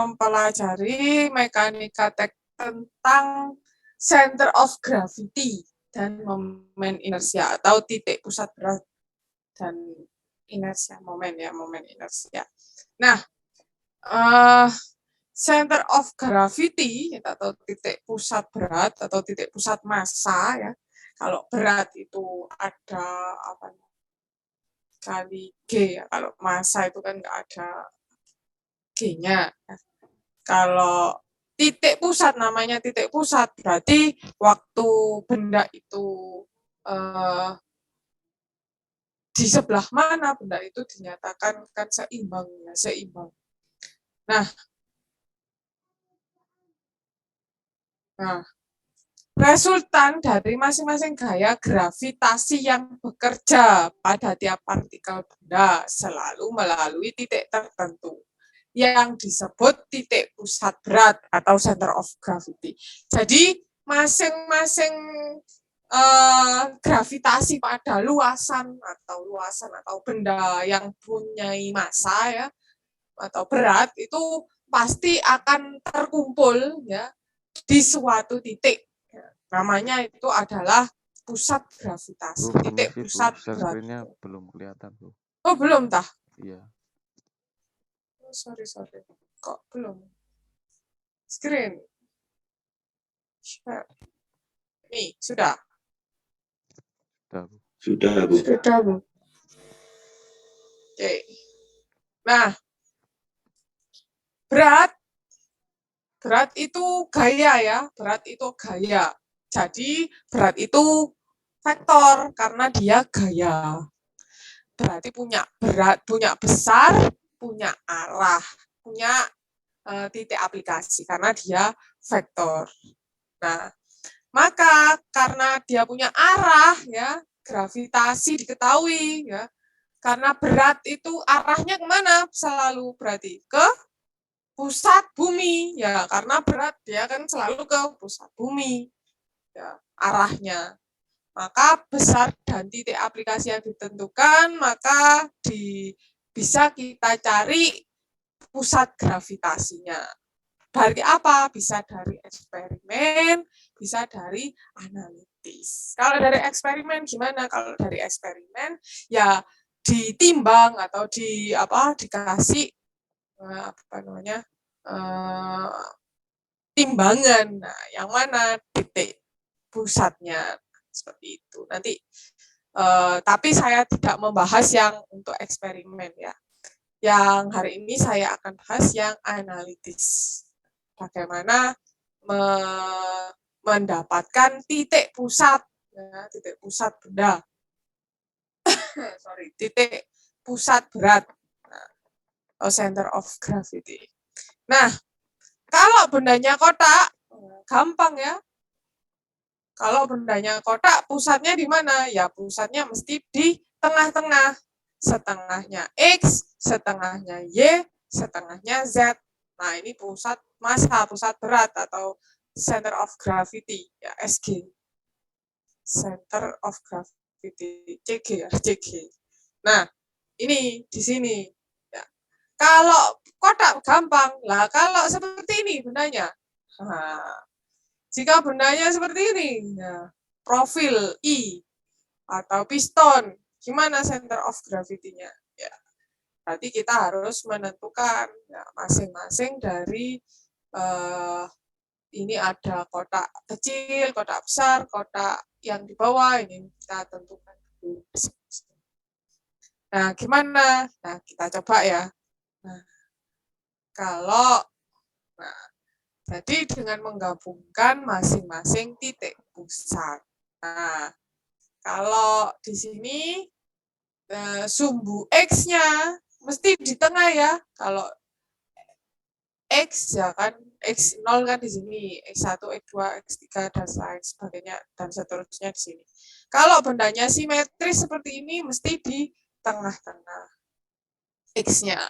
mempelajari mekanika tentang center of gravity dan momen inersia atau titik pusat berat dan inersia, momen inersia. Nah, center of gravity atau titik pusat berat atau titik pusat massa ya. Kalau berat itu ada apa kali G ya. Kalau massa itu kan nggak ada G-nya. Kalau titik pusat namanya titik pusat berarti waktu benda itu di sebelah mana benda itu dinyatakan kan seimbang ya, seimbang. Nah, resultan dari masing-masing gaya gravitasi yang bekerja pada tiap partikel benda selalu melalui titik tertentu yang disebut titik pusat berat atau center of gravity. Jadi masing-masing gravitasi pada luasan atau benda yang punya massa ya atau berat itu pasti akan terkumpul ya di suatu titik. Namanya itu adalah pusat gravitasi. Bu, titik permisi, pusat Bu. berat. Screen-nya belum kelihatan, Bu. Oh, belum tah? Iya. Oh, sorry. Kok belum? Screen. Share. Nih, sudah. Sudah, Bu. Sudah, Bu. Oke. Nah, berat itu gaya ya. Berat itu gaya. Jadi, berat itu vektor karena dia gaya. Berarti punya berat, punya besar, punya arah, punya titik aplikasi karena dia vektor. Nah, maka karena dia punya arah ya, gravitasi diketahui ya. Karena berat itu arahnya kemana? Selalu berarti ke pusat bumi ya, karena berat dia kan selalu ke pusat bumi ya, arahnya. Maka besar dan titik aplikasi yang ditentukan, maka bisa kita cari pusat gravitasinya. Dari apa? Bisa dari eksperimen, bisa dari analitis. Kalau dari eksperimen gimana? Kalau dari eksperimen ya ditimbang atau dikasih timbangan. Nah, yang mana titik pusatnya seperti itu. Nanti tapi saya tidak membahas yang untuk eksperimen ya. Yang hari ini saya akan bahas yang analitis. Bagaimana mendapatkan titik pusat benda. Titik pusat berat atau center of gravity. Nah, kalau bendanya kotak, gampang ya. Kalau bendanya kotak, pusatnya di mana? Ya, pusatnya mesti di tengah-tengah. Setengahnya X, setengahnya Y, setengahnya Z. Nah, ini pusat massa, pusat berat atau center of gravity, ya SG. Center of gravity, CG ya, CG. Nah, ini di sini. Ya. Kalau kotak gampang, lah kalau seperti ini bendanya. Nah, jika bendanya seperti ini, ya, profil I atau piston, gimana center of gravity-nya? Ya, berarti kita harus menentukan ya, masing-masing dari ini ada kotak kecil, kotak besar, kotak yang di bawah, ini kita tentukan dulu. Nah, gimana? Nah, kita coba ya. Nah, kalau jadi dengan menggabungkan masing-masing titik pusat. Nah, kalau di sini sumbu X-nya mesti di tengah ya. Kalau X ya kan, X0 kan di sini, X1, X2, X3, dan lain sebagainya, dan seterusnya di sini. Kalau bendanya simetris seperti ini, mesti di tengah-tengah X-nya.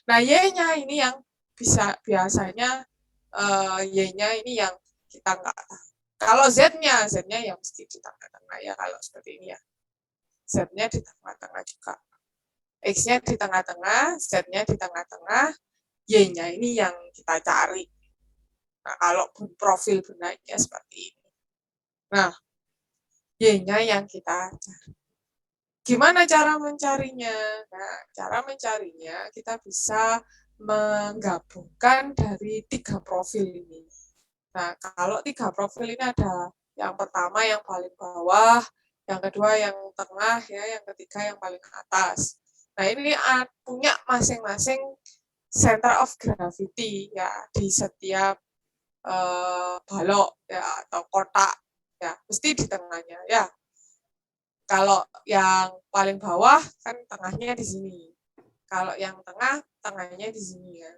Nah, Y-nya ini yang biasanya Y-nya ini yang kita nggak tahu. Kalau Z-nya yang mesti di tengah-tengah ya, kalau seperti ini ya. Z-nya di tengah-tengah juga. X-nya di tengah-tengah, Z-nya di tengah-tengah, Y-nya ini yang kita cari. Nah, kalau profil bendanya seperti ini. Nah, Y-nya yang kita cari. Gimana cara mencarinya? Nah, cara mencarinya kita bisa menggabungkan dari 3 profil ini. Nah, kalau 3 profil ini ada yang pertama yang paling bawah, yang kedua yang tengah, ya, yang ketiga yang paling atas. Nah, ini punya masing-masing center of gravity ya di setiap balok ya atau kotak ya, mesti di tengahnya ya. Kalau yang paling bawah kan tengahnya di sini. Kalau yang tengah, tengahnya di sini ya.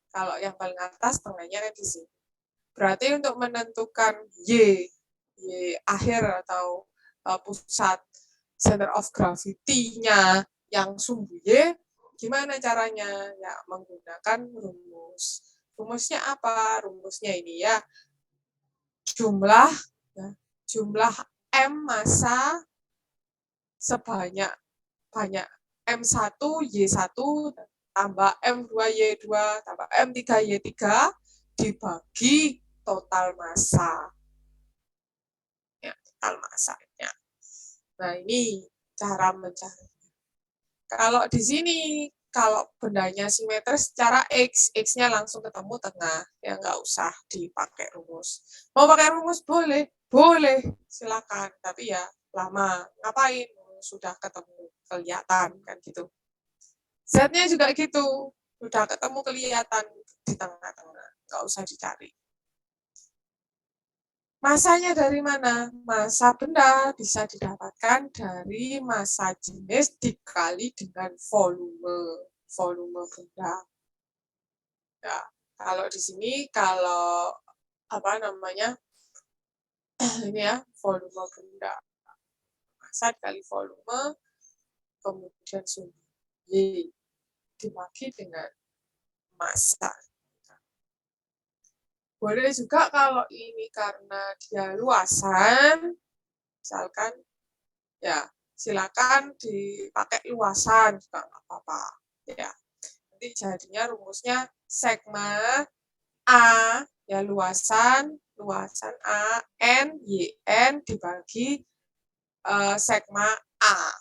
Kalau yang paling atas, tengahnya kan di sini. Berarti untuk menentukan Y akhir atau pusat center of gravity-nya yang sumbu Y, gimana caranya? Ya, menggunakan rumus. Rumusnya apa? Rumusnya ini ya, jumlah M massa sebanyak M1 Y1 tambah M2 Y2 tambah M3 Y3 dibagi total massa. Ya, total massanya. Nah, ini cara mencari. Kalau di sini, kalau bendanya simetris secara X, X-nya langsung ketemu tengah. Ya, nggak usah dipakai rumus. Mau pakai rumus? Boleh. Boleh, silakan. Tapi ya, lama. Ngapain? Sudah ketemu, kelihatan, kan gitu. Z-nya juga gitu. Sudah ketemu, kelihatan di tengah-tengah. Nggak usah dicari. Masanya dari mana? Massa benda bisa didapatkan dari massa jenis dikali dengan volume benda. Ya, kalau di sini kalau apa namanya ini ya volume benda, massa dikali volume kemudian sumbu Y dibagi dengan massa. Boleh juga kalau ini karena dia luasan, misalkan ya silakan dipakai luasan juga nggak apa-apa ya. Nanti jadinya rumusnya sigma A ya luasan A N YN dibagi sigma A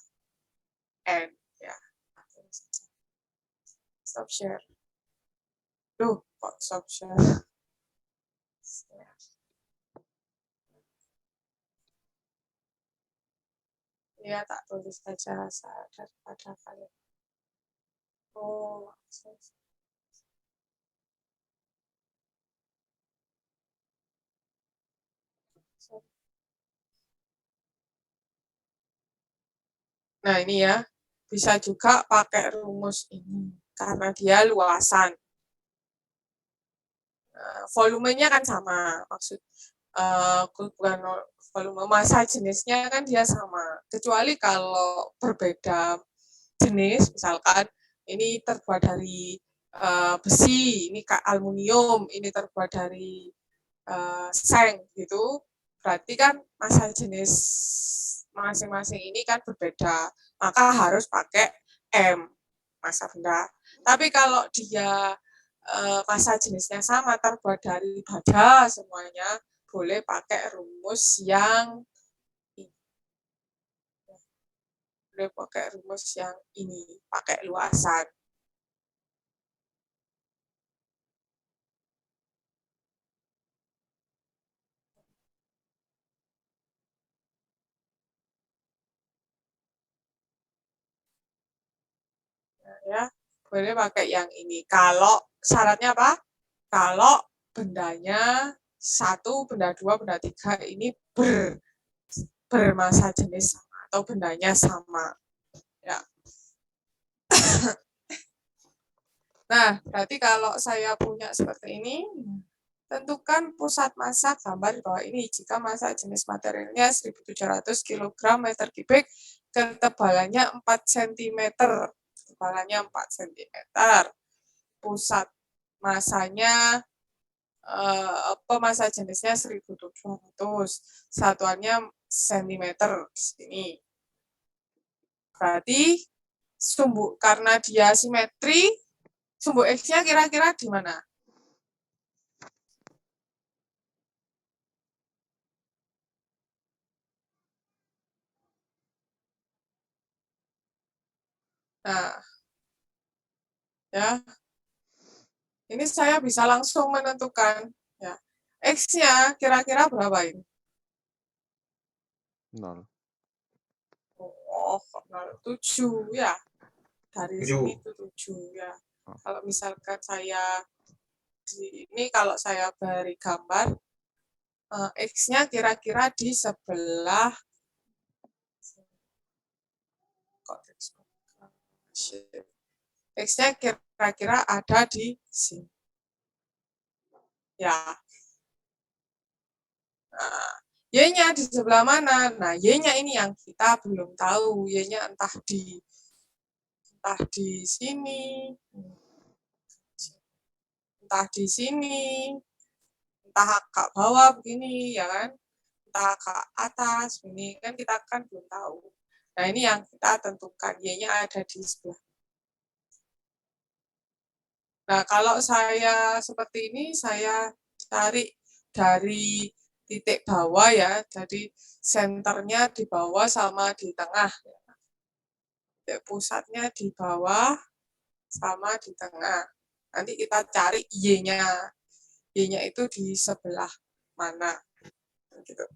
N ya. Stop share. Duh, kok stop share? Ya, tak tulis saja daripada kalian. Oh, nah ini ya, bisa juga pakai rumus ini karena dia luasan. Volumenya kan sama, maksud bukan volume, massa jenisnya kan dia sama. Kecuali kalau berbeda jenis, misalkan ini terbuat dari besi, ini aluminium, ini terbuat dari seng gitu, berarti kan massa jenis masing-masing ini kan berbeda, maka harus pakai M massa benda. Tapi kalau dia massa jenisnya sama, terbuat dari baja semuanya, boleh pakai rumus yang ini. Boleh pakai rumus yang ini, pakai luasan. Ya, boleh pakai yang ini. Kalau syaratnya apa? Kalau bendanya 1, benda 2, benda 3 ini bermassa jenis sama atau bendanya sama. Ya. Nah, berarti kalau saya punya seperti ini, tentukan pusat massa gambar di bawah ini. Jika massa jenis materialnya 1.700 kg meter kubik, ketebalannya 4 cm. Ketebalannya 4 cm. Pusat massanya massa jenisnya 1.700, satuannya cm di sini. Berarti karena dia simetri, Sumbu X-nya kira-kira di mana? Nah, ya. Ini saya bisa langsung menentukan. Ya. X-nya kira-kira berapa ini? 0. Oh, 7 ya. Dari sini itu 7 ya. Kalau misalkan saya ini kalau saya beri gambar, X-nya kira-kira di sebelah X-nya kira-kira ada di sini. Ya. Nah, Y-nya di sebelah mana? Nah, Y-nya ini yang kita belum tahu. Y-nya entah di sini, entah di sini, entah ke bawah begini, ya kan? Entah ke atas, ini kan kita kan belum tahu. Nah, ini yang kita tentukan. Y-nya ada di sebelah. Nah, kalau saya seperti ini, saya cari dari titik bawah ya, jadi senternya di bawah sama di tengah. Titik pusatnya di bawah sama di tengah. Nanti kita cari Y-nya. Y-nya itu di sebelah mana. Gitu.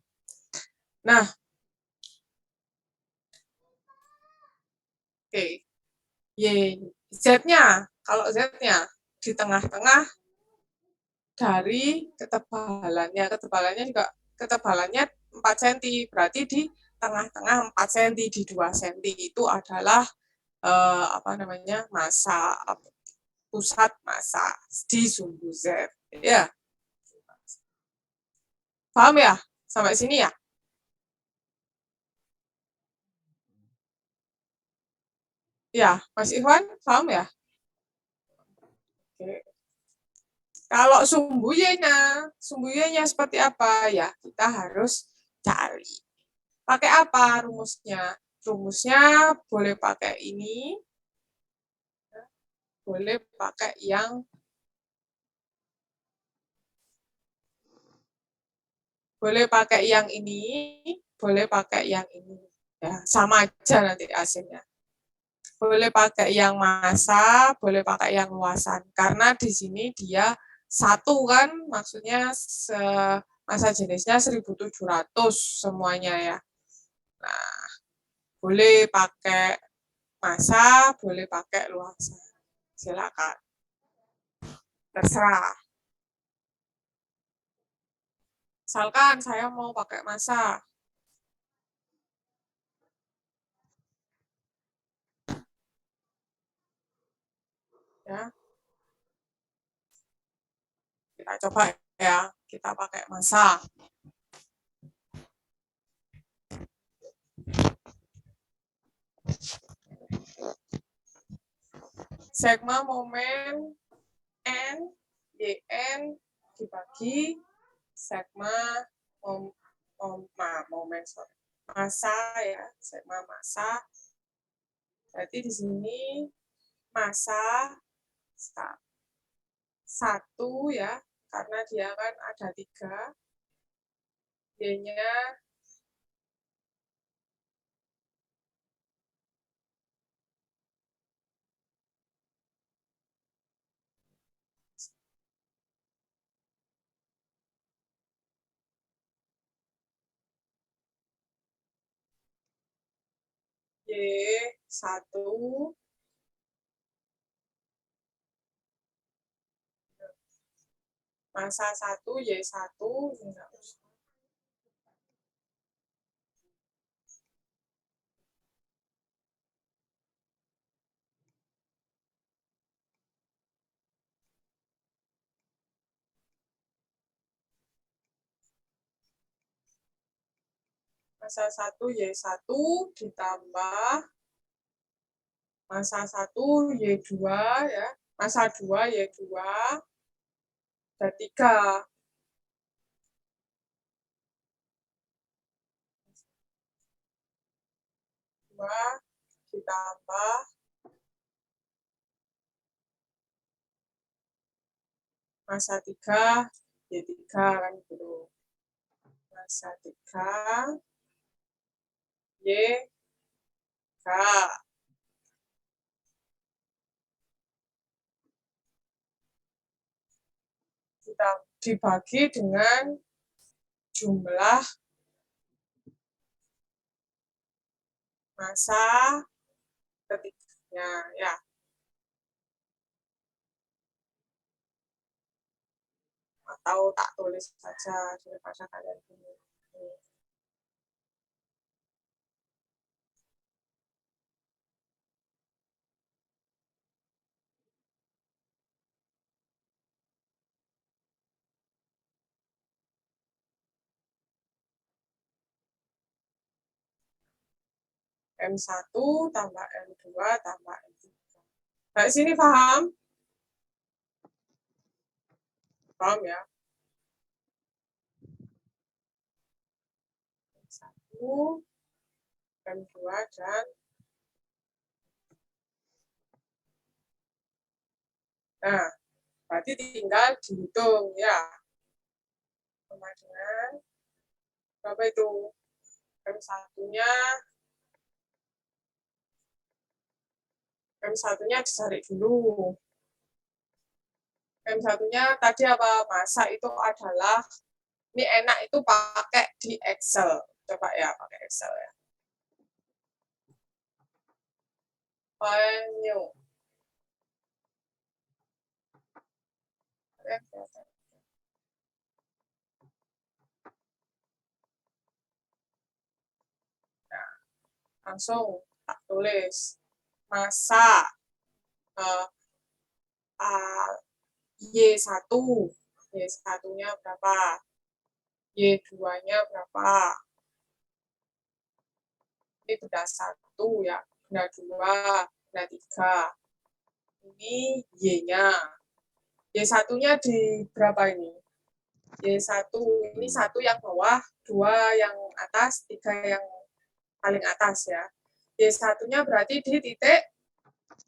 Nah, oke. Z-nya, kalau Z-nya di tengah-tengah dari ketebalannya. Ketebalannya juga ketebalannya 4 cm, berarti di tengah-tengah 4 cm di 2 cm itu adalah apa namanya? Massa, pusat massa di sumbu Z. Ya. Paham ya? Sampai sini ya? Ya, Mas Ikhwan, paham ya? Oke. Kalau sumbu Y-nya seperti apa? Ya, kita harus cari. Pakai apa rumusnya? Rumusnya boleh pakai ini, boleh pakai yang ini, boleh pakai yang ini. Ya, sama aja nanti hasilnya. Boleh pakai yang massa, boleh pakai yang luasan. Karena di sini dia satu kan, maksudnya massa jenisnya 1700 semuanya ya. Nah, boleh pakai massa, boleh pakai luasan. Silakan. Terserah. Misalkan saya mau pakai massa. Ya. Kita coba ya, kita pakai massa. Sigma momen N, YN dibagi sigma momen massa ya, sigma massa. Berarti di sini massa 1 ya, karena dia kan ada 3. Y-nya Y1 massa 1 Y1 massa 1 Y1 ditambah massa 1 Y2 ya, massa 2 Y2 dan 3. 2 ditambah massa 3, Y3 kan gitu. Massa 3, Y3. Kita dibagi dengan jumlah massa ketiganya ya. Atau tak tulis saja daripada kalian bingung. M1 tambah M2 tambah M3. Nah, sini paham? Paham ya? M1, M2, dan nah, berarti tinggal dihitung ya. Sama dengan berapa itu? M1-nya dicari dulu. M1-nya tadi apa? Massa itu adalah, ini enak itu pakai di Excel. Coba ya, pakai Excel ya. File new. Nah, langsung tak tulis massa Y1, Y1-nya berapa, Y2-nya berapa. Ini benda 1 ya, benda 2, benda 3. Ini Y-nya. Y1-nya di berapa ini? Y1 ini 1 yang bawah, 2 yang atas, 3 yang paling atas ya. Y1-nya berarti di titik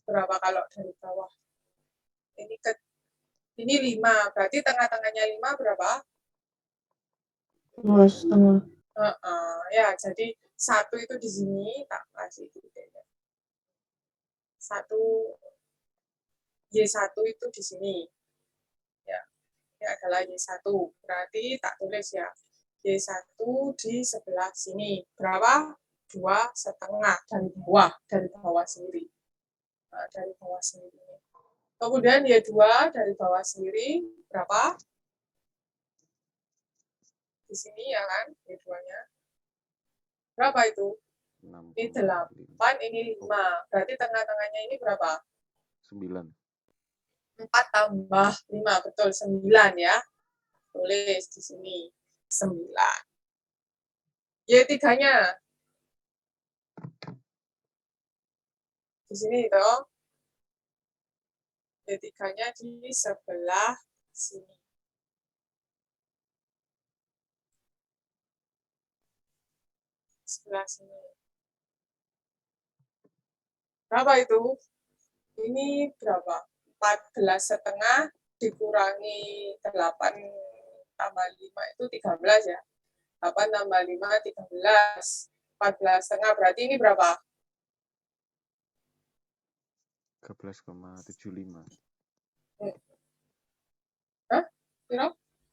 berapa kalau dari bawah? Ini 5, berarti tengah-tengahnya 5 berapa? 2,5. Ya, jadi 1 itu di sini, tak kasih titiknya. 1, Y1 itu di sini. Ya, ini adalah Y1. Berarti tak tulis ya. Y1 di sebelah sini. Berapa? 2,5 dari bawah sendiri. Nah, dari bawah sendiri. Kemudian Y2 dari bawah sendiri berapa? Di sini ya kan, Y2-nya. Berapa itu? Ini 8, ini 5. Berarti tengah-tengahnya ini berapa? 9. 4 tambah 5, betul, 9 ya. Tulis di sini, 9. Y3-nya. Di sini itu. Y3-nya di sebelah sini. Sebelah sini. Berapa itu? Ini berapa? 14,5 dikurangi 8 tambah 5 itu 13 ya. 8 tambah 5, 13. 14,5 berarti ini berapa? 13,75. Hah?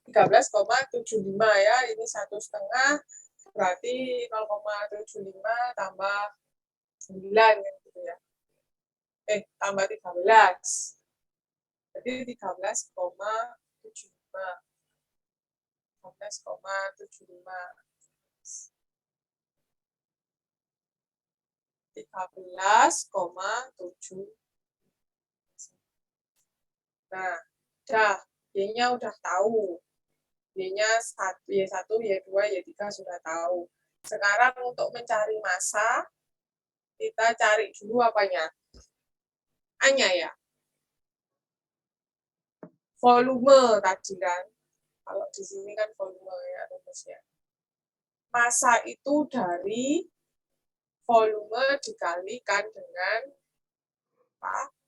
13,75 ya. Ini 1,5 berarti 0,75 tambah 9 gitu ya. Tambah 13. Jadi 13,75. 13,75. 13,7. Nah, Y-nya udah tahu. Y-nya Y1, Y2, Y3 sudah tahu. Sekarang untuk mencari massa, kita cari dulu apanya? A-nya ya. Volume tadi kan. Kalau di sini kan volume ya rumusnya. Massa itu dari volume dikalikan dengan apa?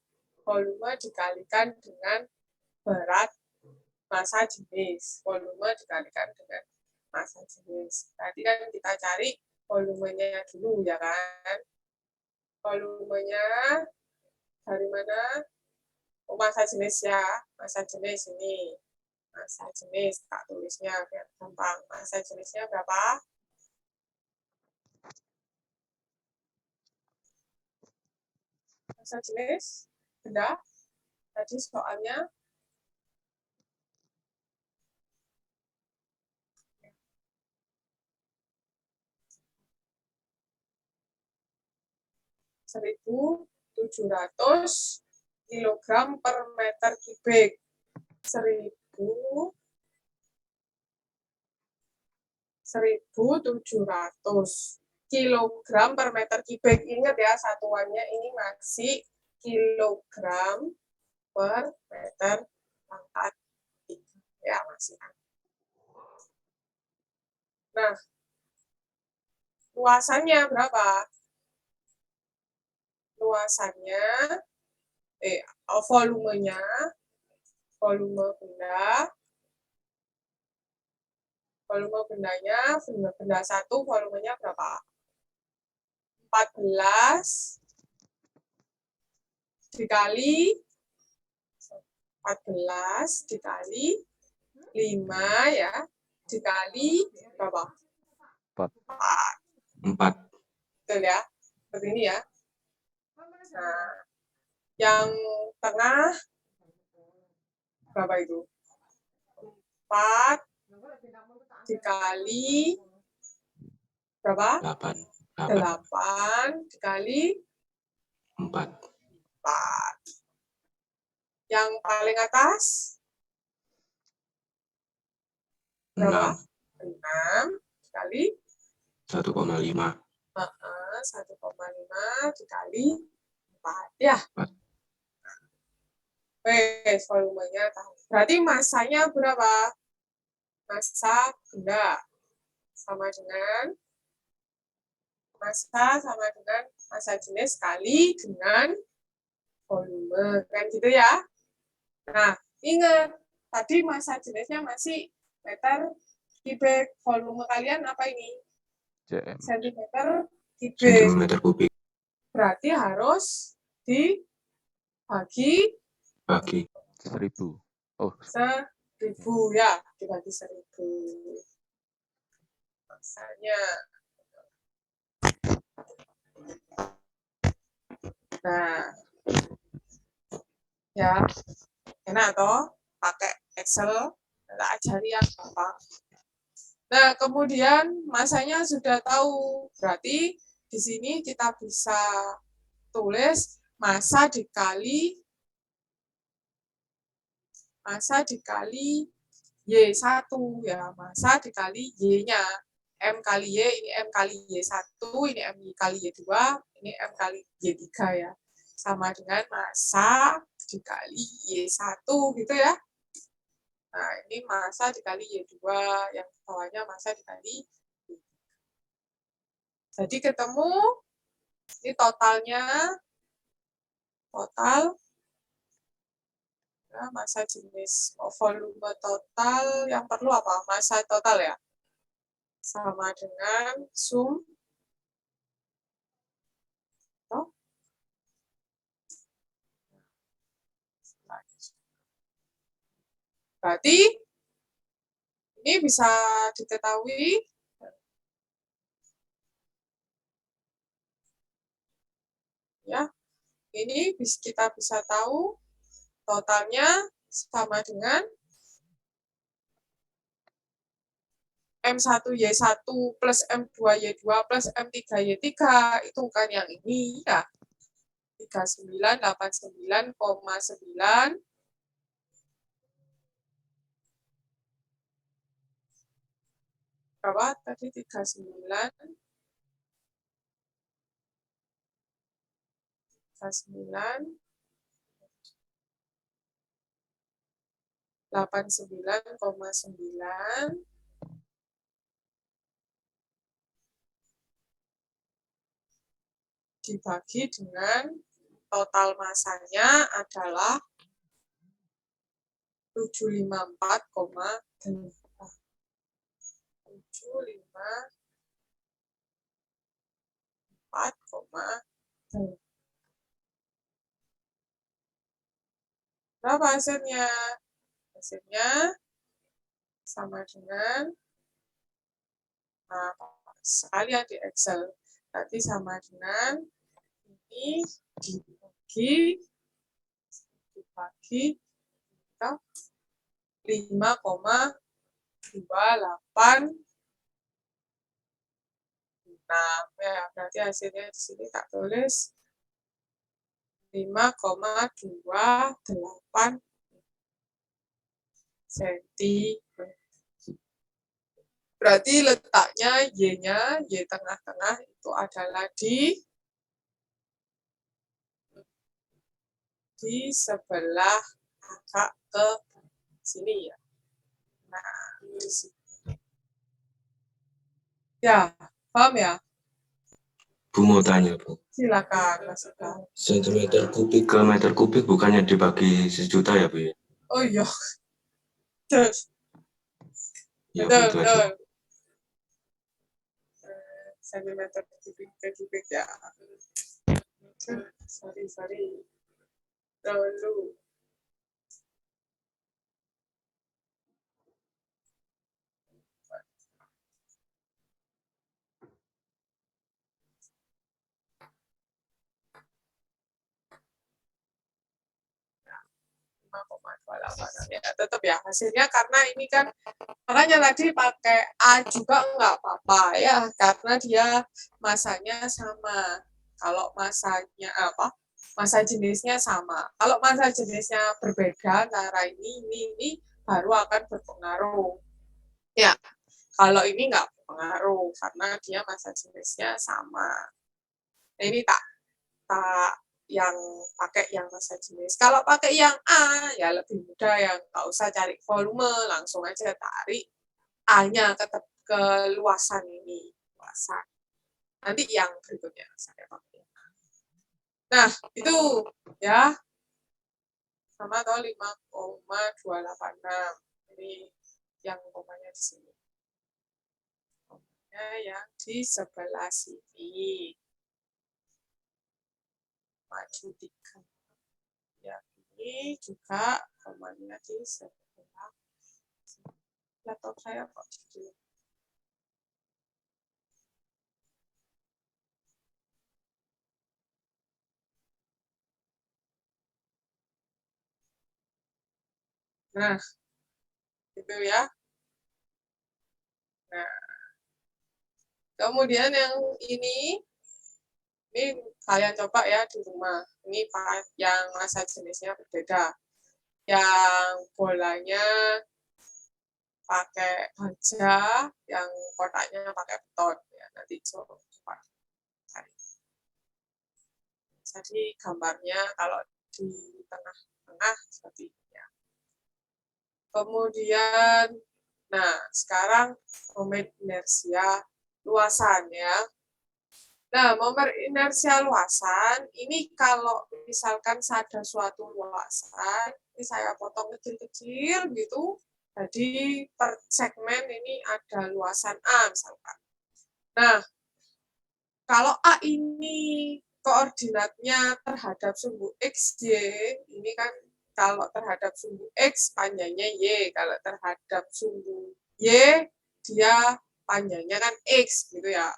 Volume dikalikan dengan berat massa jenis. Volume dikalikan dengan massa jenis. Tadi kan kita cari volumenya dulu, ya kan? Volumenya dari mana? Oh, massa jenis ya. Massa jenis ini. Massa jenis, tak tulisnya biar gampang. Massa jenisnya berapa? Massa jenis benda. Tadi soalnya seribu 700 kilogram per meter kubik. 1.700 kilogram per meter kubik. Ingat ya, satuannya ini masih kilogram per meter pangkat 3. Ya, masih. Nah, luasannya berapa? Luasannya, volumenya, volume bendanya, benda satu volumenya berapa? 14 dikali 5 ya, dikali berapa? 4. Betul ya, seperti ini ya. Nah, yang tengah berapa itu? 4 dikali berapa? 8 dikali 4. Yang paling atas berapa? 6 dikali 1,5. 1,5 dikali 4 ya. Wes, volumenya tahu. Berarti massanya berapa? Massa benda sama dengan massa jenis kali dengan volume, kan gitu ya. Nah, ingat tadi massa jenisnya masih meter kubik, volume kalian apa ini? cm. Sentimeter kubik. Sentimeter kubik. Berarti harus dibagi 1000. Oh, 1000 ya, dibagi 1000. Massanya. Nah, ya, enak toh pakai Excel, kita ajari yang gampang. Nah, kemudian massanya sudah tahu, berarti di sini kita bisa tulis massa dikali Y1 ya, massa dikali Y-nya. M kali Y, ini M kali Y1, ini M kali Y2, ini M kali Y3 ya. Sama dengan massa dikali Y1 gitu ya. Nah, ini massa dikali Y2, yang bawahnya massa dikali Y3. Jadi ketemu, ini totalnya, total ya, massa jenis, volume total yang perlu apa? Massa total ya. Sama dengan sum berarti ini bisa diketahui ya. Ini kita bisa tahu totalnya sama dengan M1Y1 plus M2Y2 plus M3Y3, itu kan yang ini ya. 3989,9 berapa tadi? 39 89,9 dibagi dengan total massanya adalah 754,8. 754,8. Berapa hasilnya? Hasilnya sama dengan, nah, sekalian di Excel. Berarti sama dengan ini dibagi 5,286. Ya, berarti hasilnya di sini tak tulis 5,28 cm. Berarti letaknya Y-nya, Y tengah-tengah itu adalah di sebelah agak ke sini ya. Nah, di sini. Ya, paham ya? Bu mau tanya, Bu. Silakan, Mas Ika. Sentimeter kubik ke meter kubik bukannya dibagi 1.000.000 ya, Bu? Oh iya. Terus. Ya, Betul, Bu, itu aja. betul. Sentimeter kubik ke kubik ya. Sorry. Dulu. Ya, tetap ya hasilnya karena ini kan makanya tadi pakai A juga nggak apa-apa ya karena dia masanya sama. Kalau masanya apa? Masa jenisnya sama. Kalau masa jenisnya berbeda antara ini baru akan berpengaruh. Ya, kalau ini nggak berpengaruh karena dia masa jenisnya sama. Nah, ini tak yang pakai yang masa jenis. Kalau pakai yang A, ya lebih mudah yang nggak usah cari volume, langsung aja tarik A-nya ke luasan ini. Luasan. Nanti yang berikutnya saya pakai. Nah, itu ya sama atau 5,286. Ini yang komanya di sini. Komanya yang di sebelah sini. Maju 3. Ya, ini juga komanya di sebelah sini. Laptop saya kok jadi. Nah, itu ya. Nah, kemudian yang ini kalian coba ya di rumah. Ini yang masa jenisnya berbeda. Yang bolanya pakai baja, yang kotaknya pakai beton. Ya, nanti coba cari. Jadi gambarnya kalau di tengah-tengah seperti ini ya. Kemudian, nah sekarang momen inersia luasan ya. Nah, momen inersia luasan, ini kalau misalkan ada suatu luasan, ini saya potong kecil-kecil gitu, jadi per segmen ini ada luasan A misalkan. Nah, kalau A ini koordinatnya terhadap sumbu X, Y, ini kan kalau terhadap sumbu X panjangnya Y, kalau terhadap sumbu Y dia panjangnya kan X gitu ya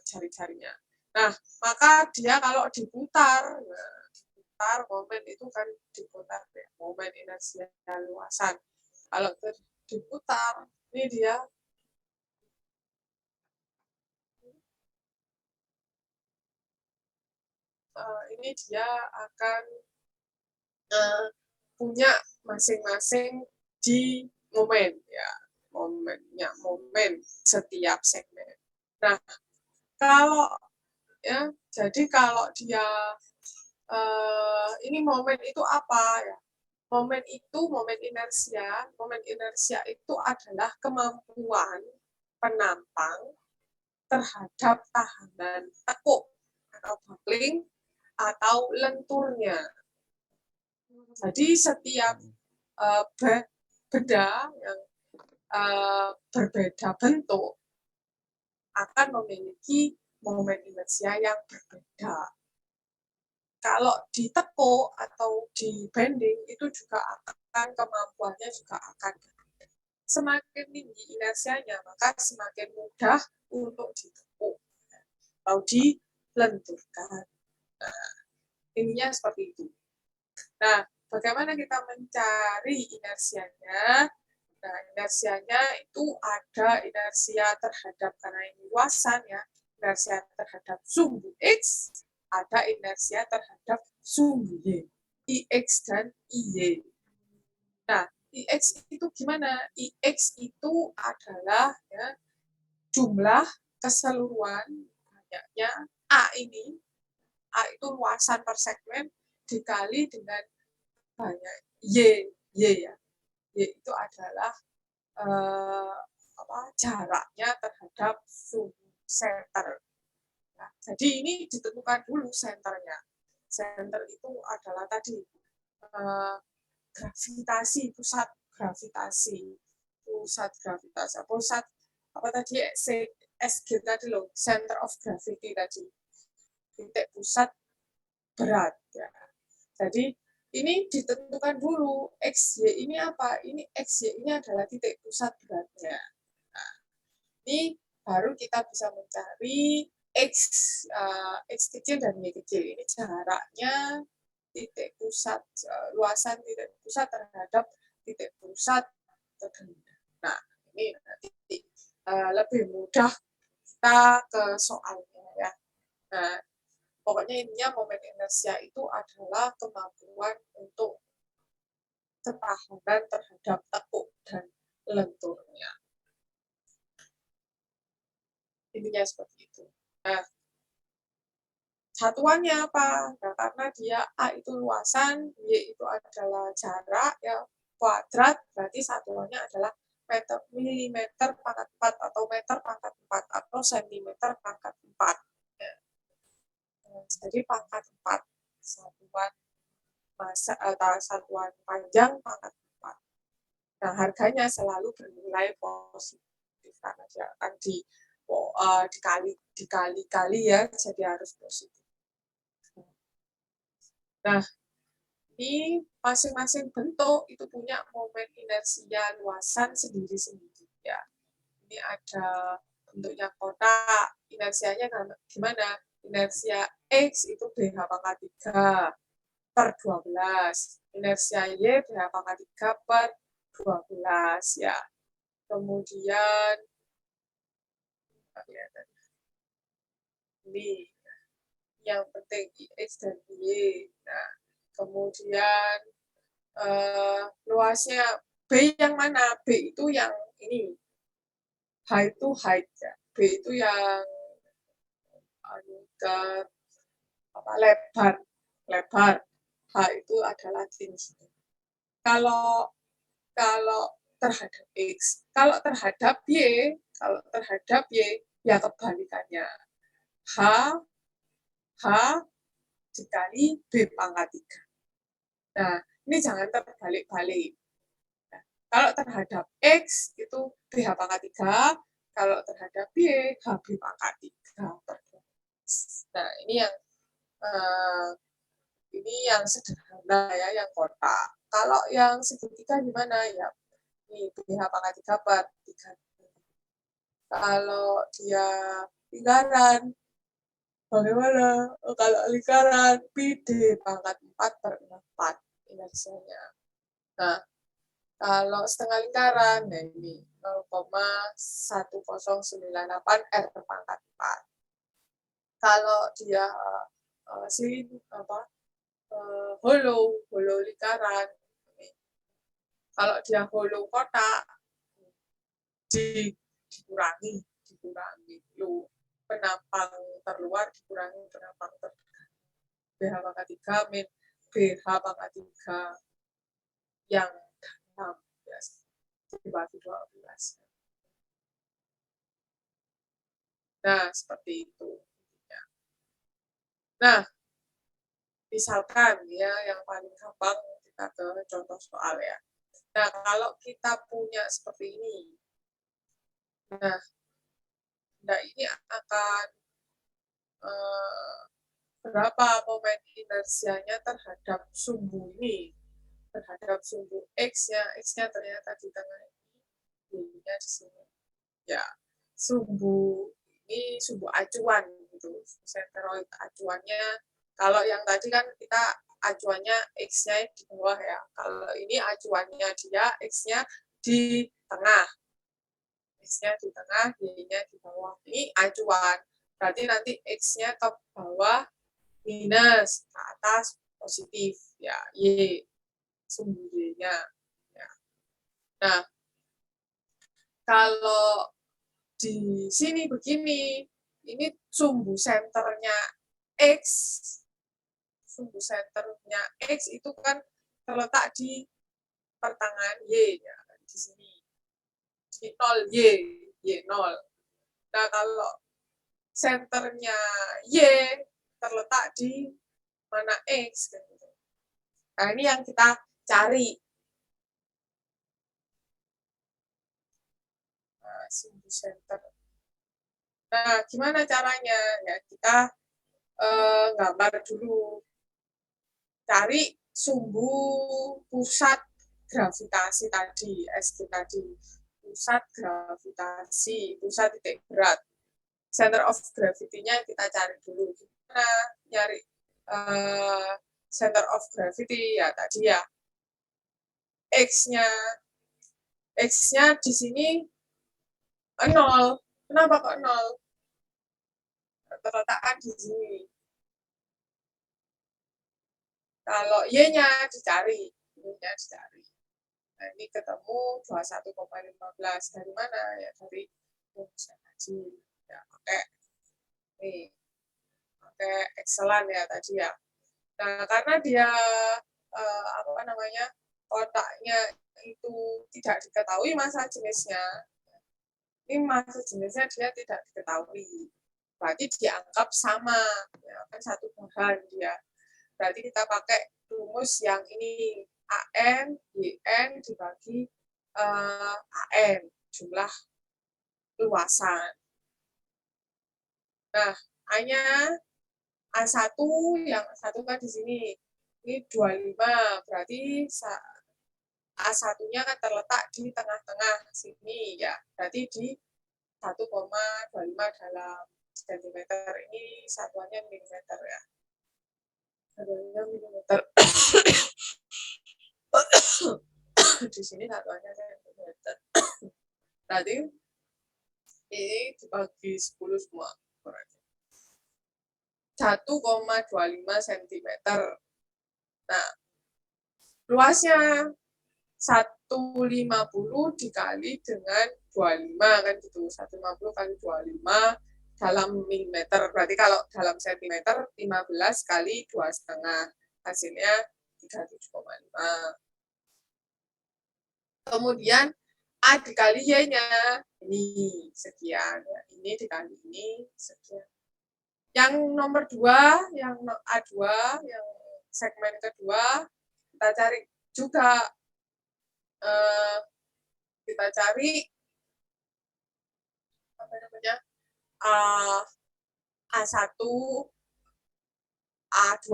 jari-jarinya. Nah, maka dia kalau diputar, momen itu kan diputar ya, momen inersia luasan. Kalau diputar, ini dia akan punya masing-masing di momen ya, momen setiap segmen. Nah, kalau ya, jadi kalau dia ini momen itu apa ya? Momen inersia itu adalah kemampuan penantang terhadap tahanan tekuk atau buckling atau lenturnya. Jadi setiap benda yang berbeda bentuk akan memiliki momen inersia yang berbeda. Kalau ditekuk atau di-bending itu juga akan kemampuannya juga akan berbeda. Semakin tinggi inersianya, maka semakin mudah untuk ditekuk atau dilenturkan. Nah, ininya seperti itu. Nah, bagaimana kita mencari inersianya? Nah, inersianya itu ada inersia terhadap, karena ini luasan ya, inersia terhadap sumbu X, ada inersia terhadap sumbu Y, IX dan IY. Nah, IX itu gimana? IX itu adalah ya, jumlah keseluruhan banyaknya A ini, A itu luasan per segmen dikali dengan banyak Y ya. Y itu adalah jaraknya terhadap center. Nah, jadi ini ditentukan dulu senternya. Center itu adalah tadi gravitasi, pusat gravitasi, pusat apa tadi SG tadi loh, center of gravity tadi, titik pusat berat ya. Jadi ini ditentukan dulu XY ini apa? Ini XY ini adalah titik pusat beratnya. Nah, ini baru kita bisa mencari X kecil dan Y kecil. Ini jaraknya titik pusat, luasan titik pusat terhadap titik pusat terrendah. Nah, ini nanti lebih mudah kita ke soalnya ya. Nah, pokoknya intinya momen inersia itu adalah kemampuan untuk ketahanan terhadap tekuk dan lenturnya. Intinya seperti itu. Nah, satuannya apa? Nah, karena dia A itu luasan, Y itu adalah jarak, ya kuadrat, berarti satuannya adalah milimeter pangkat 4 atau meter pangkat 4 atau sentimeter pangkat 4. Ya. Jadi pangkat 4 satuan satuan panjang pangkat 4. Nah, harganya selalu bernilai positif karena dia akan dikali-kali ya, jadi harus positif. Nah, ini masing-masing bentuk itu punya momen inersia luasan sendiri-sendiri ya. Ini ada bentuknya kotak, inersianya gimana? Inersia X itu BH pangkat 3 per 12. Inersia Y BH pangkat 3 per 12 ya. Kemudian ini yang penting IX dan Y. Nah, kemudian luasnya B yang mana? B itu yang ini. H itu height ya. B itu yang lebar. H itu adalah tinggi. Kalau terhadap X, kalau terhadap Y ya kebalikannya. H dikali B pangkat 3. Nah, ini jangan terbalik-balik. Nah, kalau terhadap X itu BH pangkat 3, kalau terhadap Y, HB pangkat 3. Nah, ini yang sederhana ya, yang kotak. Kalau yang segitiga gimana ya? Ini BH pangkat 3 per 3. Kalau dia lingkaran, bagaimana? Kalau lingkaran, PD pangkat 4 per 4 inersianya. Nah, kalau setengah lingkaran, nah ini 0,1098 R pangkat 4. Kalau dia hollow lingkaran, kalau dia hollow kotak, dikurangi lu penampang terluar dikurangi penampang terdekat. BH pangkat 3 min BH pangkat 3 yang dalam biasa dibagi 12. Nah, seperti itu. Nah, misalkan ya yang paling gampang kita ke contoh soal ya. Nah, kalau kita punya seperti ini, nah ini akan berapa momen inersianya terhadap sumbu ini, terhadap sumbu X-nya ternyata di tengah ini, Y-nya di sini. Ya, sumbu ini sumbu acuan gitu, senteroid acuannya. Kalau yang tadi kan kita acuannya X-nya di bawah ya. Kalau ini acuannya dia X-nya di tengah. X-nya di tengah, Y-nya di bawah. Ini acuan. Berarti nanti X-nya ke bawah, minus, ke atas positif. Ya, Y, sumbu Y-nya. Ya. Nah, kalau di sini begini, ini sumbu senternya X, sumbu senternya X itu kan terletak di pertengahan Y, ya, di sini. Di 0 Y 0. Nah, kalau senternya Y terletak di mana X. Gitu. Nah, ini yang kita cari. Nah, sumbu center. Nah, gimana caranya? Ya, kita gambar dulu. Cari sumbu pusat gravitasi tadi, SG tadi. Pusat gravitasi, pusat titik berat. Center of gravity-nya kita cari dulu. Gimana nyari center of gravity? Ya, tadi ya. X-nya di sini 0. Kenapa kok 0? Terletakkan di sini. Kalau Y-nya dicari. Y-nya dicari. Nah, ini ketemu 21,15. Dari mana? Ya, dari rumus tadi. Ya, pakai Excelan ya tadi ya. Nah, karena dia kotaknya itu tidak diketahui massa jenisnya. Ini massa jenisnya dia tidak diketahui. Berarti dianggap sama, ya, kan satu bahan dia. Berarti kita pakai rumus yang ini, AN, YN dibagi AN, jumlah luasan. Nah, A-nya A1, yang A1 kan di sini. Ini 25, berarti A1-nya kan terletak di tengah-tengah sini, ya. Berarti di 1,25 dalam sentimeter. Ini satuannya milimeter ya. Satuannya milimeter. Di sini satuannya sentimeter. Berarti ini dibagi 10 semua. 1,25 cm. Nah, luasnya 150 dikali dengan 25 kan gitu. 150 kali 25 dalam milimeter. Berarti kalau dalam sentimeter 15 kali 2,5. Hasilnya 37,5. Kemudian A dikali Y-nya ini sekian. Ya. Ini dikali ini sekian. Yang nomor 2, yang A2, yang segmen kedua, kita cari juga. Kita cari A1, A2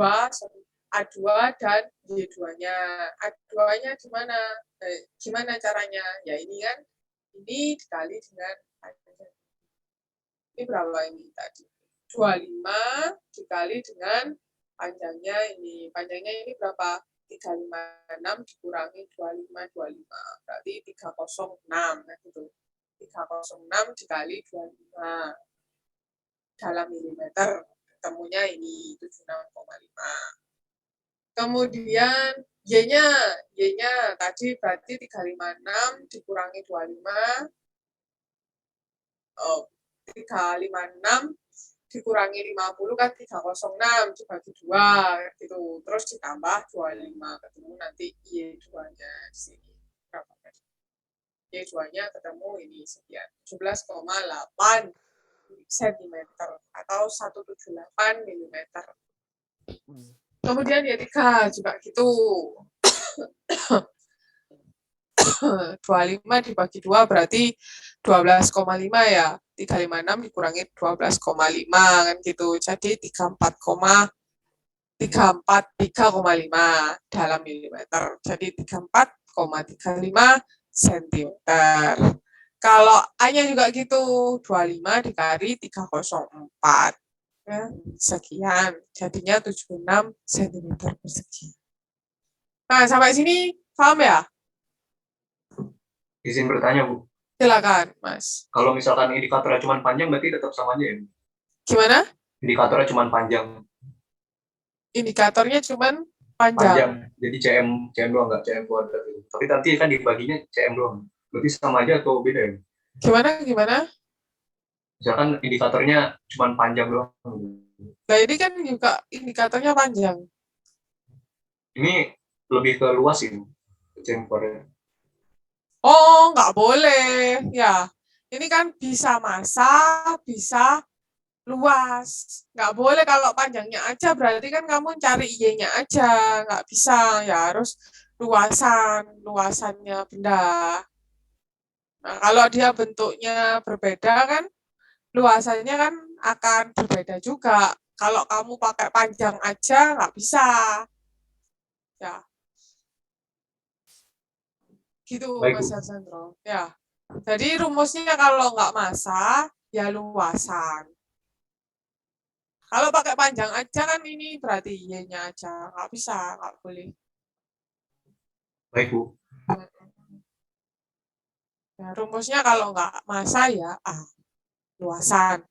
dan Y2-nya. A2-nya gimana? Gimana caranya? Ya ini kan, ini dikali dengan panjang. Ini berapa ini tadi? 25 dikali dengan panjangnya ini. Panjangnya ini berapa? 356 dikurangi 25. Berarti 306. Nah, gitu. 306 dikali 25 dalam milimeter. Ketemunya ini 76,5. Kemudian Y-nya tadi berarti 356 dikurangi 25. 356 dikurangi 50 kan 306 dibagi 2 gitu. Terus ditambah 25 ketemu nanti Y2-nya di sini. Berapa? Y2-nya ketemu ini sekian 17,8 cm atau 178 mm. Kemudian Y3 juga gitu. 25 dibagi 2 berarti 12,5 ya. 356 dikurangi 12,5 kan gitu. Jadi 343,5 dalam milimeter. Jadi 34,35 cm. Kalau A-nya juga gitu, 25 dikali 304. Ya, sekian. Jadinya 76 cm persegi. Nah, sampai sini paham ya? Izin bertanya, Bu. Silakan, Mas. Kalau misalkan indikatornya cuma panjang, berarti tetap sama aja ya? Gimana? Indikatornya cuma panjang. Indikatornya cuman panjang. Jadi CM doang, nggak CM kuadrat. Tapi nanti kan dibaginya CM doang. Berarti sama aja atau beda ya? Gimana? Misalkan indikatornya cuma panjang doang. Nah, ini kan juga indikatornya panjang. Ini lebih ke luas sih, CM kuadrat. Oh, nggak boleh. Ya, ini kan bisa massa, bisa luas. Nggak boleh kalau panjangnya aja, berarti kan kamu cari Y-nya aja. Nggak bisa, ya harus luasannya benda. Nah, kalau dia bentuknya berbeda kan, luasannya kan akan berbeda juga. Kalau kamu pakai panjang aja, nggak bisa. Ya, gitu Baik, Mas Bu. Arsandro. Ya, jadi rumusnya kalau nggak massa, ya luasan. Kalau pakai panjang aja kan ini berarti Y-nya aja. Nggak bisa, nggak boleh. Baik, Bu. Ya, rumusnya kalau nggak massa ya A, luasan.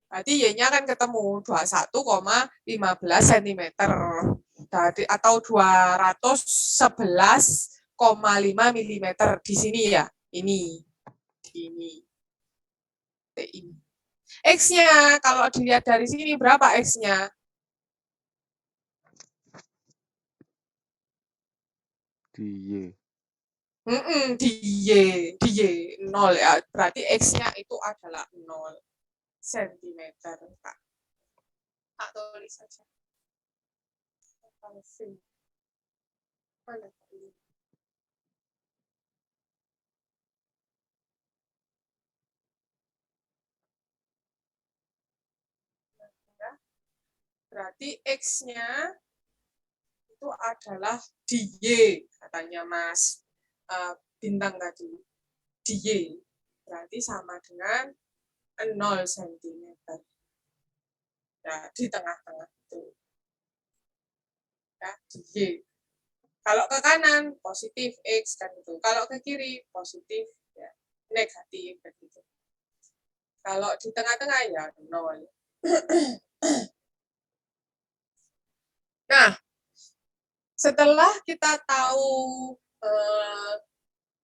Berarti Y-nya kan ketemu 21,15 cm. Atau 211,5 mm di sini ya. Ini. X-nya, kalau dilihat dari sini berapa X-nya? Di Y. Di Y 0 ya. Berarti X-nya itu adalah 0 cm. Tak tulis saja. Mana? Berarti X-nya itu adalah di Y, katanya Mas Bintang tadi. Di Y. Berarti sama dengan 0 cm. Ya, di tengah-tengah itu. Ya, di Y. Kalau ke kanan, positif X kan itu. Kalau ke kiri, positif ya, negatif begitu. Kalau di tengah-tengah ya 0. Nah, setelah kita tahu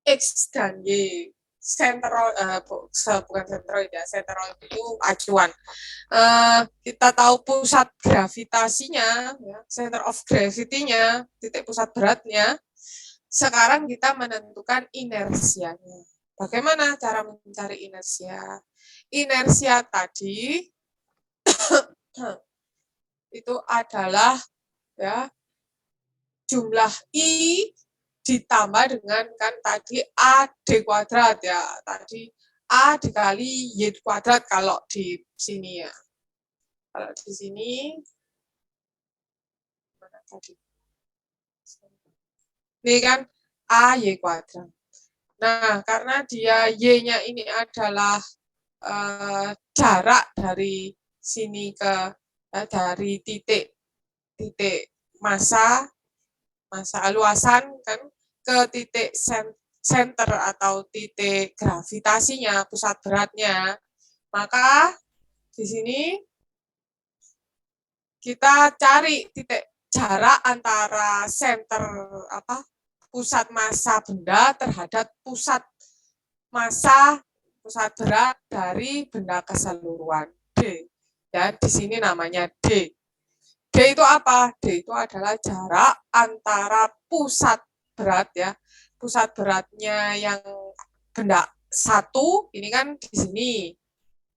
X dan Y, bukan sentroid ya, sentroid itu acuan. Kita tahu pusat gravitasinya, ya, center of gravity-nya, titik pusat beratnya. Sekarang kita menentukan inersianya. Bagaimana cara mencari inersia? Inersia tadi itu adalah ya jumlah I ditambah dengan kan tadi AD kuadrat ya. Tadi A dikali Y kuadrat kalau di sini ya. Kalau di sini mana tadi? Ini kan AY kuadrat. Nah, karena dia Y-nya ini adalah jarak dari sini ke dari titik massa luasan kan ke titik center atau titik gravitasinya, pusat beratnya. Maka di sini kita cari titik jarak antara center pusat massa benda terhadap pusat massa pusat berat dari benda keseluruhan D. Ya, di sini namanya D. D itu apa? D itu adalah jarak antara pusat berat ya. Pusat beratnya yang benda satu ini kan di sini.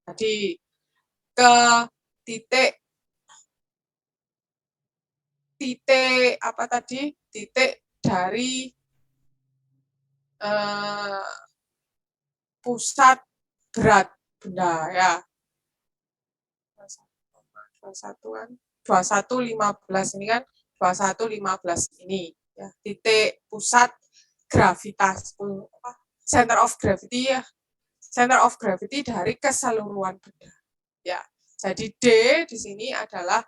Jadi ke titik apa tadi? Titik dari pusat berat benda ya. 2115 ini kan 2115 ini ya, titik pusat gravitas, center of gravity ya, center of gravity dari keseluruhan benda ya. Jadi D di sini adalah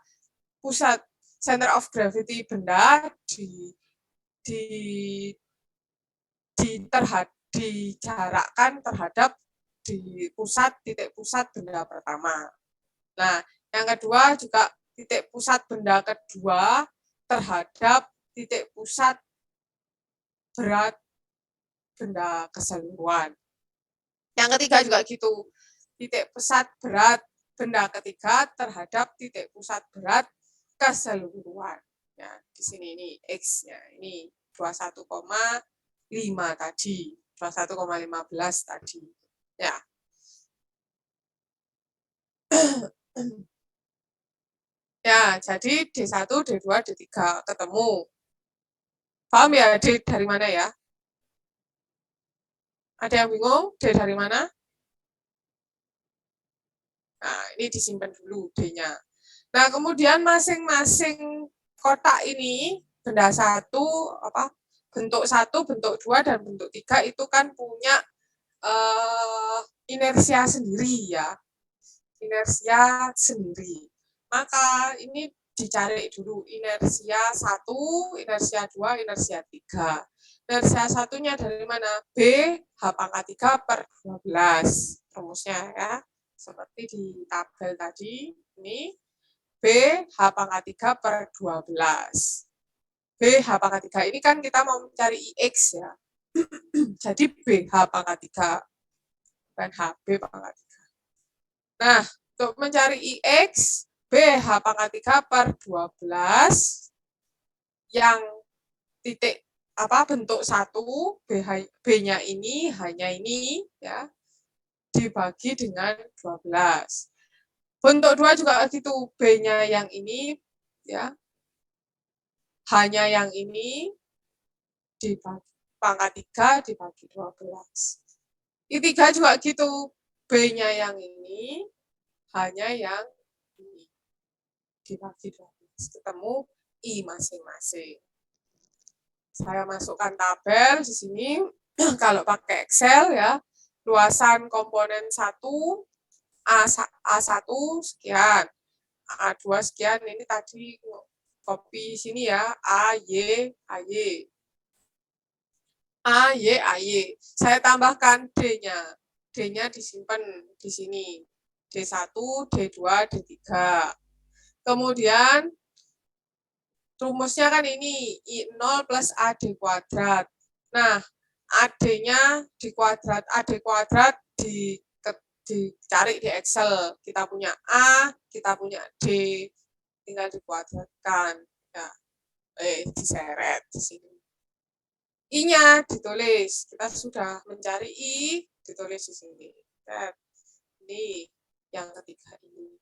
pusat center of gravity benda dijarakkan terhadap di titik pusat benda pertama. Nah, yang kedua juga titik pusat benda kedua terhadap titik pusat berat benda keseluruhan. Yang ketiga juga gitu, titik pusat berat benda ketiga terhadap titik pusat berat keseluruhan. Ya, di sini ini X-nya, ini 21,5 tadi, 21,15 tadi. Ya. Ya, jadi D1, D2, D3 ketemu. Paham ya D dari mana ya? Ada yang bingung D dari mana? Nah, ini disimpan dulu D-nya. Nah, kemudian masing-masing kotak ini, benda satu, bentuk 1, bentuk 2, dan bentuk 3 itu kan punya inersia sendiri ya. Inersia sendiri. Maka ini dicari dulu inersia 1, inersia 2, inersia 3. Inersia satunya dari mana? B H pangkat 3 per 12. Rumusnya ya. Seperti di tabel tadi, ini B H pangkat 3 per 12. B H pangkat 3 ini kan kita mau mencari IX ya. Jadi B H pangkat 3 dan HB pangkat 3. Nah, untuk mencari IX, B H pangkat 3 per 12 yang titik bentuk 1 B-nya ini hanya ini ya dibagi dengan 12. Bentuk 2 juga gitu, B-nya yang ini ya hanya yang ini dibagi pangkat 3 dibagi 12. I3 juga gitu, B-nya yang ini hanya yang ini dibagi 12. Ketemu I masing-masing. Saya masukkan tabel di sini. Kalau pakai Excel ya, luasan komponen 1 A1 sekian, A2 sekian, ini tadi copy sini ya, AY. Saya tambahkan D-nya. D-nya disimpan di sini. D1, D2, D3. Kemudian rumusnya kan ini I0 plus AD kuadrat. Nah, AD-nya di kuadrat, AD kuadrat dicari di Excel. Kita punya A, kita punya D, tinggal dikuadratkan. Ya, diseret di sini. I-nya ditulis. Kita sudah mencari I, ditulis di sini. Ini yang ketiga ini.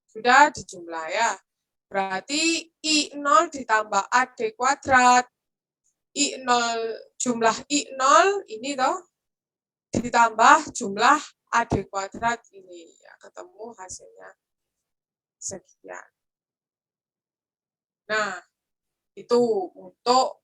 Sudah dijumlah ya. Berarti I0 ditambah AD kuadrat. I0, jumlah I0 ini toh ditambah jumlah AD kuadrat ini. Ya, ketemu hasilnya sekian. Nah, itu untuk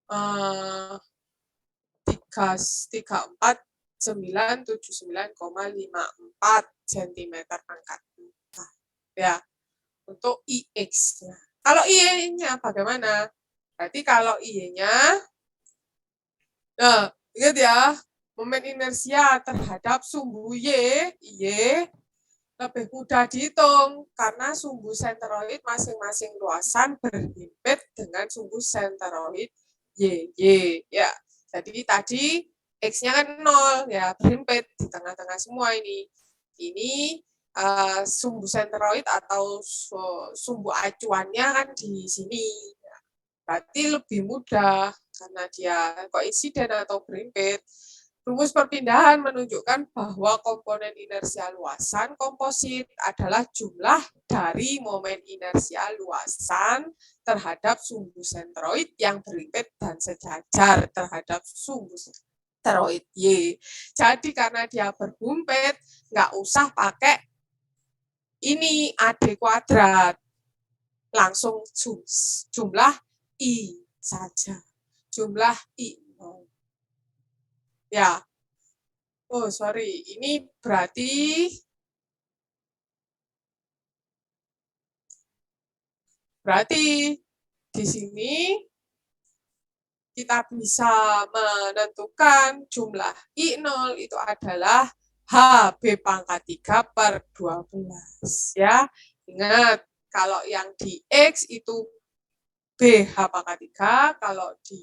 3499,54 cm pangkat 4. Ya, untuk IX-nya. Kalau Y-nya bagaimana? Berarti kalau Y-nya, nah, ingat ya, momen inersia terhadap sumbu Y lebih mudah dihitung karena sumbu senteroid masing-masing luasan berhimpit dengan sumbu senteroid Y. Ya, jadi tadi X-nya kan 0, ya berhimpit di tengah-tengah semua ini. Ini sumbu senteroid atau sumbu acuannya kan di sini. Berarti lebih mudah karena dia koinsiden atau berhimpit. Rumus perpindahan menunjukkan bahwa komponen inersia luasan komposit adalah jumlah dari momen inersia luasan terhadap sumbu sentroid yang berlimpet dan sejajar terhadap sumbu sentroid Y. Jadi karena dia berbumpet, nggak usah pakai ini AD kuadrat. Langsung jumlah I saja. Jumlah I. Ya, oh sorry, ini berarti di sini kita bisa menentukan jumlah I0 itu adalah HB pangkat 3 per 12. Ya, ingat kalau yang di X itu BH pangkat 3, kalau di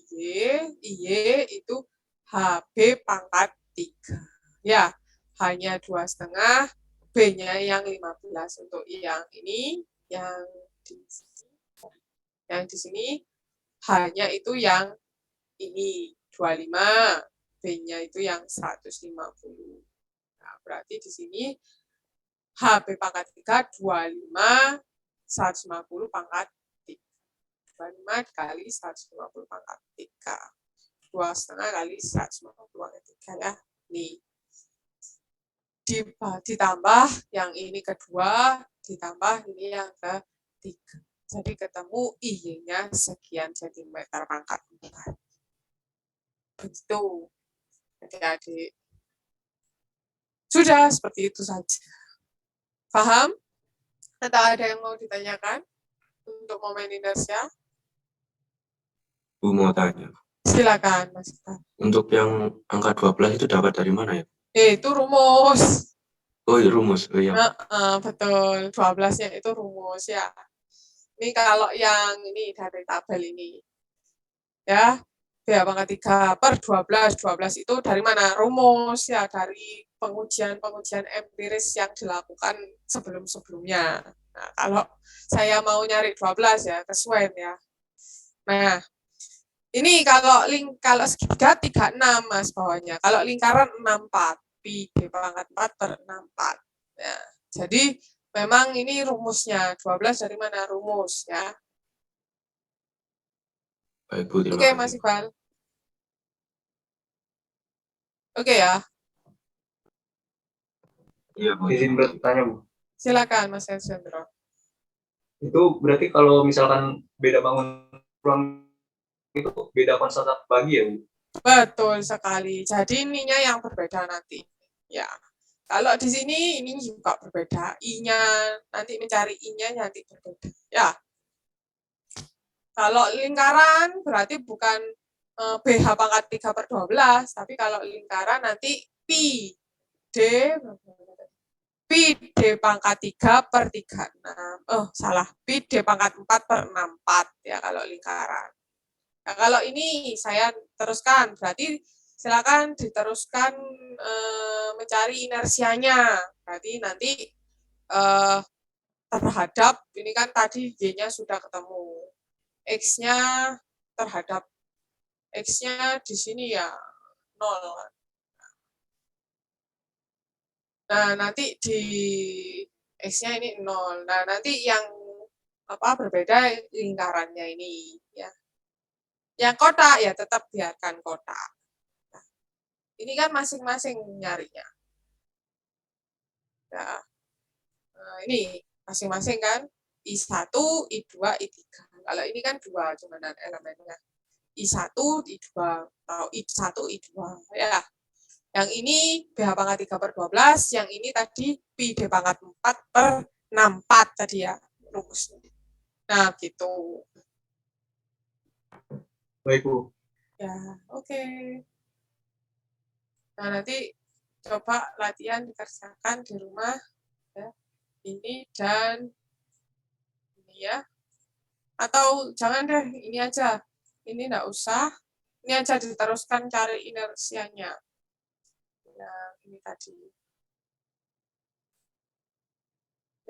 Y itu HB pangkat 3. Ya, hanya 2,5, B-nya yang 15 untuk yang ini, yang di sini hanya itu yang ini 25, B-nya itu yang 150. Nah, berarti di sini HB pangkat 3 25 150 pangkat 3. 25 kali 150 pangkat 3. 2,5 kali 150 pangkat 3 ya. Nih. Ditambah yang ini kedua, ditambah ini yang ketiga. Jadi ketemu I-nya sekian sentimeter pangkat 4. Begitu. Adik-adik. Sudah, seperti itu saja. Paham? Atau ada yang mau ditanyakan untuk momen inersia? Bu mau tanya. Silakan, Mas Iqbal. Untuk yang angka 12 itu dapat dari mana ya? Itu rumus. Oh, iya, rumus. Oh, iya. Betul, 12-nya itu rumus ya. Ini kalau yang ini dari tabel ini. Ya, B pangkat 3 per 12. 12 itu dari mana? Rumus ya, dari pengujian-pengujian empiris yang dilakukan sebelum-sebelumnya. Nah, kalau saya mau nyari 12 ya, kesuwen ya. Nah, ini kalau segitiga 36 Mas bawahnya. Kalau lingkaran 64. Pi D pangkat 4 per 64. Ya, jadi memang ini rumusnya. 12 dari mana? Rumus ya. Baik, Bu, terima Oke, kasih. Mas Iqbal. Oke ya. Iya, Bu. Izin bertanya, Bu. Silakan Mas Hendro. Itu berarti kalau misalkan beda bangun ruang itu beda konstanta bagi ya, Bu? Betul sekali. Jadi ininya yang berbeda nanti. Ya. Kalau di sini ini juga berbeda. I-nya nanti mencari I-nya nanti berbeda. Ya. Kalau lingkaran berarti bukan BH pangkat 3 per 12, tapi kalau lingkaran nanti Pi D Pi D pangkat 3 per 36. Oh, salah. Pi D pangkat 4 per 64 ya kalau lingkaran. Nah, kalau ini saya teruskan, berarti silakan diteruskan mencari inersianya. Berarti nanti terhadap, ini kan tadi Y-nya sudah ketemu. X-nya terhadap, X-nya di sini ya 0. Nah, nanti di X-nya ini 0. Nah, nanti yang berbeda lingkarannya ini ya. Yang kotak ya tetap biarkan kotak. Nah, ini kan masing-masing nyarinya. Nah, ini masing-masing kan I1, I2, I3. Kalau ini kan 2 cuman elemennya. I1, I2 atau I1, I2 ya. Yang ini BH pangkat 3 per 12, yang ini tadi Pi D pangkat 4 per 64 tadi ya rumusnya. Nah, gitu. Baik, Bu. Ya, oke. Nah, nanti coba latihan dikerjakan di rumah ya. Ini dan ini ya. Atau jangan deh, ini aja. Ini enggak usah. Ini aja diteruskan cari inersianya. Yang ini tadi.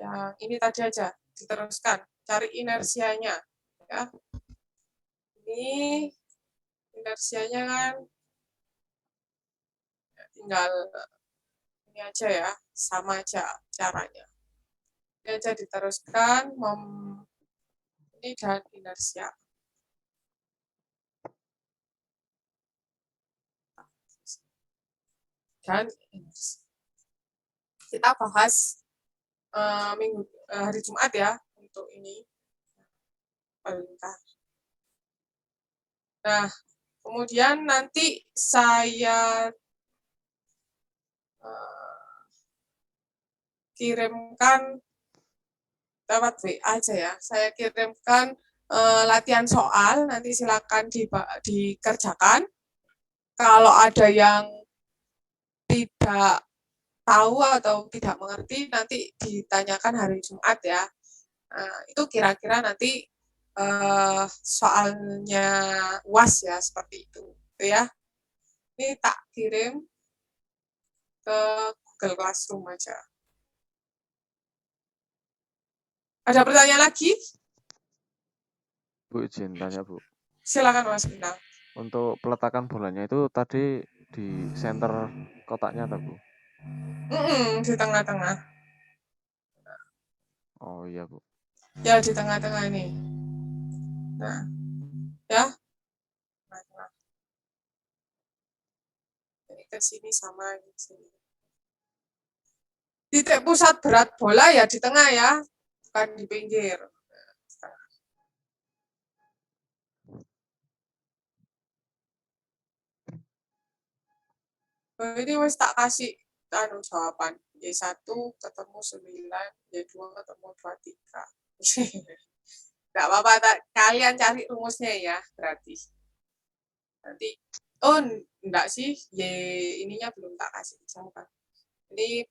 Yang ini tadi aja diteruskan cari inersianya ya. Ini inersianya kan tinggal ini aja ya, sama aja caranya. Ini aja diteruskan, ini dan inersia. Dan inersia. Kita bahas hari Jumat ya, untuk ini. Nah, kemudian nanti saya kirimkan lewat WA aja ya. Saya kirimkan latihan soal, nanti silakan dikerjakan. Kalau ada yang tidak tahu atau tidak mengerti, nanti ditanyakan hari Jumat ya. Nah, itu kira-kira nanti soalnya UAS ya, seperti itu ya. Ini tak kirim ke Google Classroom aja. Ada pertanyaan lagi? Bu, izin tanya, Bu. Silakan Mas Bintang. Untuk peletakan bolanya itu tadi di center kotaknya atau Bu? Di tengah-tengah. Oh iya, Bu. Ya, di tengah-tengah ini. Nah, ya. Nah. Ini ke sini sama di sini. Titik pusat berat bola ya di tengah ya, bukan di pinggir. Ini wis tak kasih jawaban. Y1 ketemu 9, Y2 ketemu 23. Enggak apa-apa, kalian cari rumusnya ya, berarti. Nanti, enggak sih, Y ininya belum tak kasih jawaban. Ini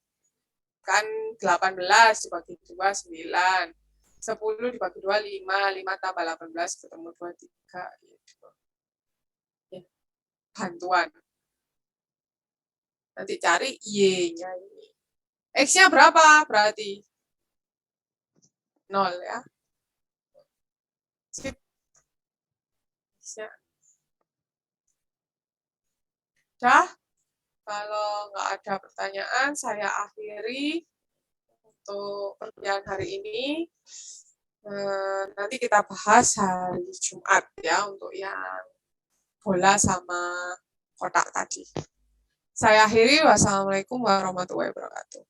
kan 18 dibagi 2, 9. 10 dibagi 2, 5. 5 tambah 18 ketemu 23. Gitu. Ya. Bantuan. Nanti cari Y-nya ini. X-nya berapa berarti? 0 ya. Sip. X-nya. Dah. Kalau nggak ada pertanyaan, saya akhiri untuk perkuliahan hari ini. Nanti kita bahas hari Jumat ya, untuk yang bola sama kotak tadi. Saya akhiri. Wassalamualaikum warahmatullahi wabarakatuh.